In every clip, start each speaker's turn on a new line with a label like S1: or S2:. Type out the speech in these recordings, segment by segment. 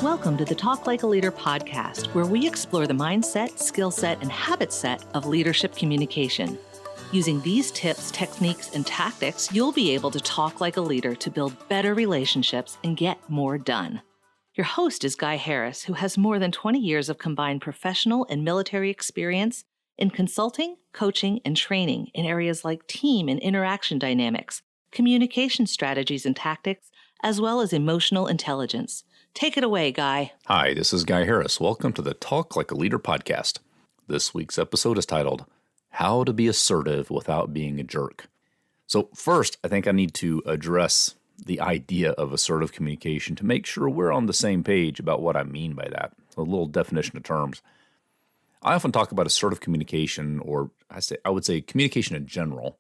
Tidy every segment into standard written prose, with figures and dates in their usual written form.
S1: Welcome to the Talk Like a Leader podcast, where we explore the mindset, skill set, and habit set of leadership communication. Using these tips, techniques, and tactics, you'll be able to talk like a leader to build better relationships and get more done. Your host is Guy Harris, who has more than 20 years of combined professional and military experience in consulting, coaching, and training in areas like team and interaction dynamics, communication strategies and tactics, as well as emotional intelligence. Take it away, Guy.
S2: Hi, this is Guy Harris. Welcome to the Talk Like a Leader podcast. This week's episode is titled, How to Be Assertive Without Being a Jerk. So first, I think I need to address the idea of assertive communication to make sure we're on the same page about what I mean by that. A little definition of terms. I often talk about assertive communication, or I would say communication in general,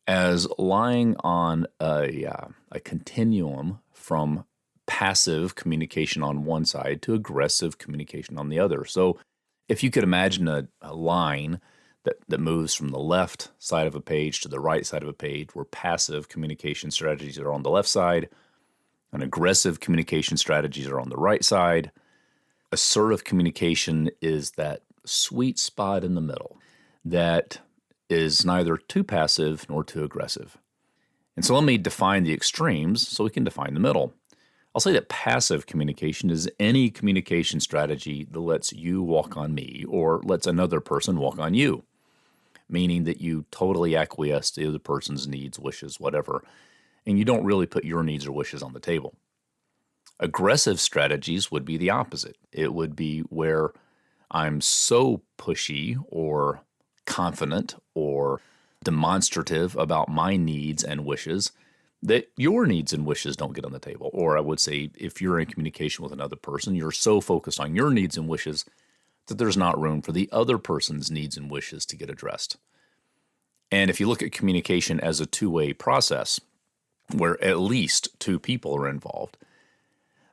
S2: as lying on a continuum from passive communication on one side to aggressive communication on the other. So if you could imagine a line that moves from the left side of a page to the right side of a page, where passive communication strategies are on the left side and aggressive communication strategies are on the right side, assertive communication is that sweet spot in the middle that is neither too passive nor too aggressive. And so let me define the extremes so we can define the middle. I'll say that passive communication is any communication strategy that lets you walk on me or lets another person walk on you, meaning that you totally acquiesce to the other person's needs, wishes, whatever, and you don't really put your needs or wishes on the table. Aggressive strategies would be the opposite. It would be where I'm so pushy or confident or demonstrative about my needs and wishes that your needs and wishes don't get on the table. Or I would say if you're in communication with another person, you're so focused on your needs and wishes that there's not room for the other person's needs and wishes to get addressed. And if you look at communication as a two-way process, where at least two people are involved,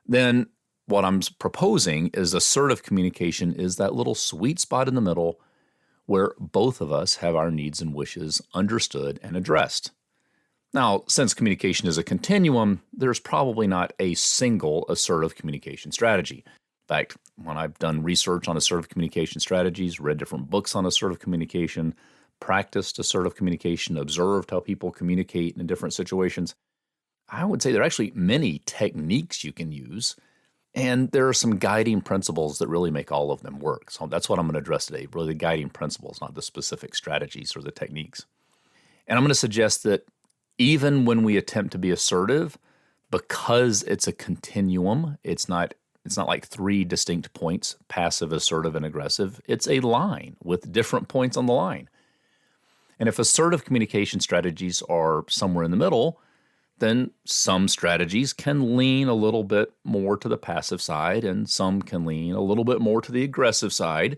S2: then what I'm proposing is assertive communication is that little sweet spot in the middle where both of us have our needs and wishes understood and addressed. Now, since communication is a continuum, there's probably not a single assertive communication strategy. In fact, when I've done research on assertive communication strategies, read different books on assertive communication, practiced assertive communication, observed how people communicate in different situations, I would say there are actually many techniques you can use, and there are some guiding principles that really make all of them work. So that's what I'm going to address today, really the guiding principles, not the specific strategies or the techniques. And I'm going to suggest that even when we attempt to be assertive, because it's a continuum, it's not like three distinct points, passive, assertive, and aggressive. It's a line with different points on the line. And if assertive communication strategies are somewhere in the middle, then some strategies can lean a little bit more to the passive side, and some can lean a little bit more to the aggressive side.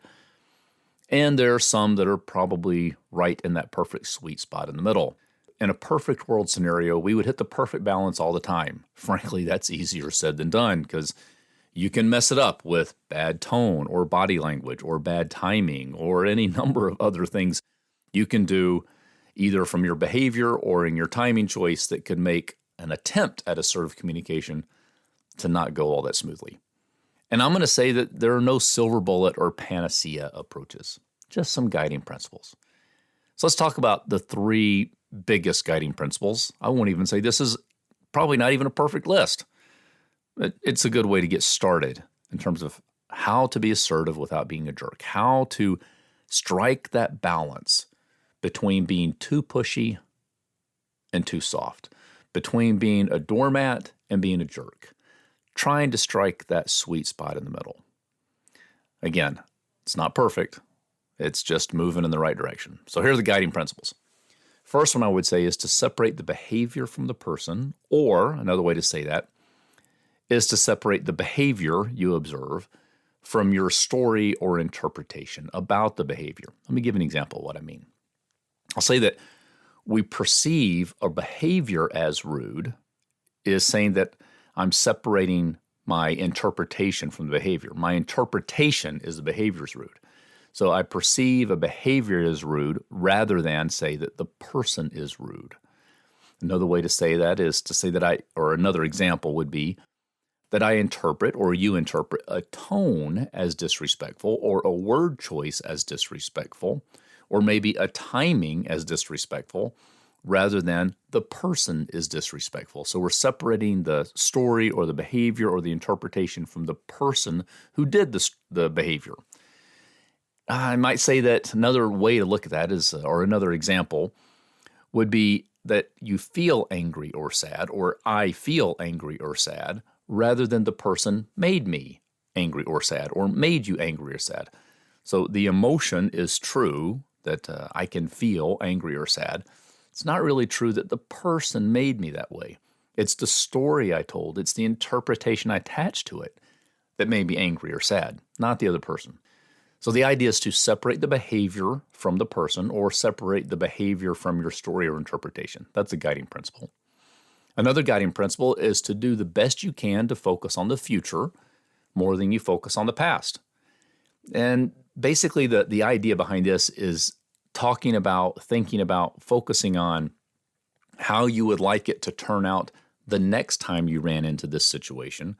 S2: And there are some that are probably right in that perfect sweet spot in the middle. In a perfect world scenario, we would hit the perfect balance all the time. Frankly, that's easier said than done because you can mess it up with bad tone or body language or bad timing or any number of other things you can do either from your behavior or in your timing choice that could make an attempt at assertive communication to not go all that smoothly. And I'm going to say that there are no silver bullet or panacea approaches, just some guiding principles. So let's talk about the three biggest guiding principles. I won't even say this is probably not even a perfect list. It's a good way to get started in terms of how to be assertive without being a jerk, how to strike that balance between being too pushy and too soft, between being a doormat and being a jerk, trying to strike that sweet spot in the middle. Again, it's not perfect. It's just moving in the right direction. So here are the guiding principles. First one I would say is to separate the behavior from the person, or another way to say that is to separate the behavior you observe from your story or interpretation about the behavior. Let me give an example of what I mean. I'll say that we perceive a behavior as rude is saying that I'm separating my interpretation from the behavior. My interpretation is the behavior is rude. So I perceive a behavior as rude rather than say that the person is rude. Another way to say that is to say that another example would be, that I interpret or you interpret a tone as disrespectful or a word choice as disrespectful or maybe a timing as disrespectful rather than the person is disrespectful. So we're separating the story or the behavior or the interpretation from the person who did the behavior. I might say that another way to look at that is, or another example would be that you feel angry or sad, or I feel angry or sad, rather than the person made me angry or sad, or made you angry or sad. So the emotion is true that I can feel angry or sad. It's not really true that the person made me that way. It's the story I told, it's the interpretation I attached to it that made me angry or sad, not the other person. So the idea is to separate the behavior from the person or separate the behavior from your story or interpretation. That's a guiding principle. Another guiding principle is to do the best you can to focus on the future more than you focus on the past. And basically the idea behind this is talking about, thinking about, focusing on how you would like it to turn out the next time you ran into this situation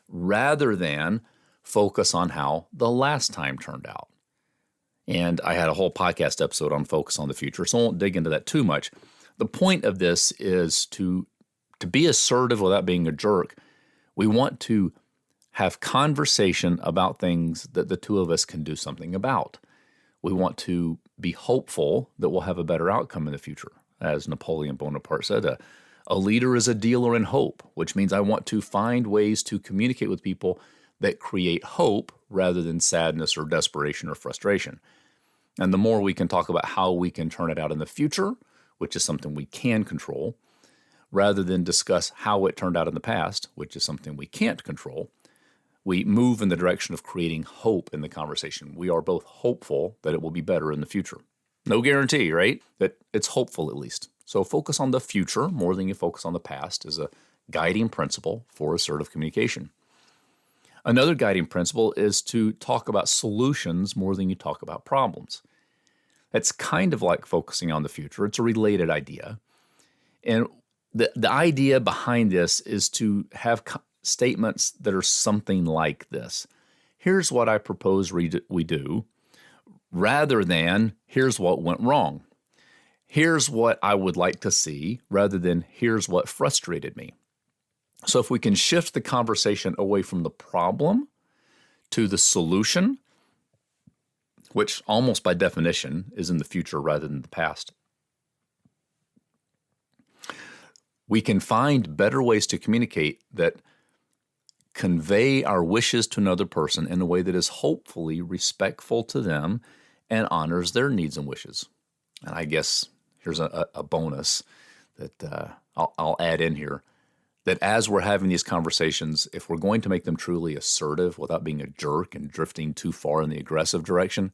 S2: rather than focus on how the last time turned out. And I had a whole podcast episode on focus on the future, so I won't dig into that too much. The point of this is to be assertive without being a jerk. We want to have conversation about things that the two of us can do something about. We want to be hopeful that we'll have a better outcome in the future. As Napoleon Bonaparte said, a leader is a dealer in hope, which means I want to find ways to communicate with people that create hope rather than sadness or desperation or frustration. And the more we can talk about how we can turn it out in the future, which is something we can control, rather than discuss how it turned out in the past, which is something we can't control, we move in the direction of creating hope in the conversation. We are both hopeful that it will be better in the future. No guarantee, right? But it's hopeful at least. So focus on the future more than you focus on the past is a guiding principle for assertive communication. Another guiding principle is to talk about solutions more than you talk about problems. That's kind of like focusing on the future. It's a related idea. And the idea behind this is to have statements that are something like this. Here's what I propose we do, rather than here's what went wrong. Here's what I would like to see, rather than here's what frustrated me. So if we can shift the conversation away from the problem to the solution, which almost by definition is in the future rather than the past, we can find better ways to communicate that convey our wishes to another person in a way that is hopefully respectful to them and honors their needs and wishes. And I guess here's a bonus that I'll add in here, that as we're having these conversations, if we're going to make them truly assertive without being a jerk and drifting too far in the aggressive direction,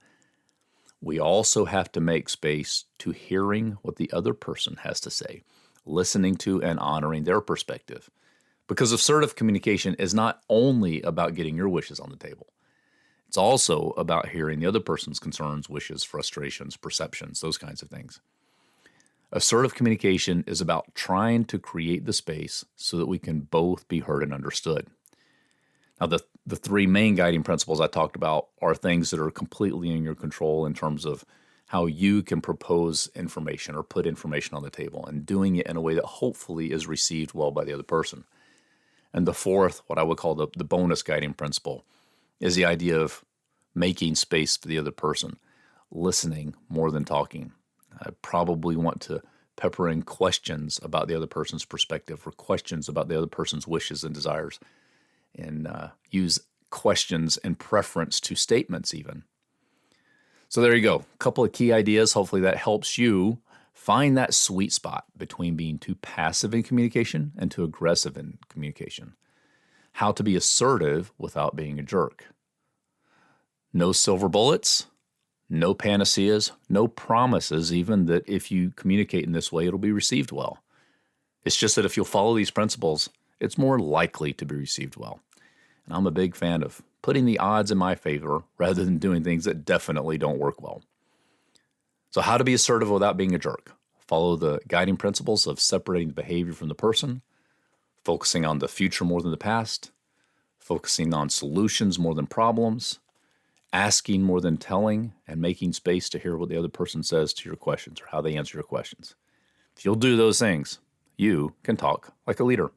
S2: we also have to make space to hearing what the other person has to say, listening to and honoring their perspective. Because assertive communication is not only about getting your wishes on the table. It's also about hearing the other person's concerns, wishes, frustrations, perceptions, those kinds of things. Assertive communication is about trying to create the space so that we can both be heard and understood. Now, the three main guiding principles I talked about are things that are completely in your control in terms of how you can propose information or put information on the table and doing it in a way that hopefully is received well by the other person. And the fourth, what I would call the bonus guiding principle, is the idea of making space for the other person, listening more than talking. I probably want to pepper in questions about the other person's perspective or questions about the other person's wishes and desires, and use questions in preference to statements even. So there you go. A couple of key ideas. Hopefully that helps you find that sweet spot between being too passive in communication and too aggressive in communication. How to be assertive without being a jerk. No silver bullets. No panaceas, no promises even that if you communicate in this way, it'll be received well. It's just that if you'll follow these principles, it's more likely to be received well. And I'm a big fan of putting the odds in my favor rather than doing things that definitely don't work well. So how to be assertive without being a jerk? Follow the guiding principles of separating the behavior from the person, focusing on the future more than the past, focusing on solutions more than problems, asking more than telling, and making space to hear what the other person says to your questions or how they answer your questions. If you'll do those things, you can talk like a leader.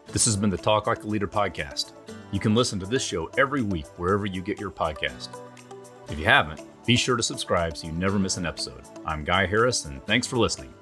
S2: This has been the Talk Like a Leader podcast. You can listen to this show every week wherever you get your podcast. If you haven't, be sure to subscribe so you never miss an episode. I'm Guy Harris, and thanks for listening.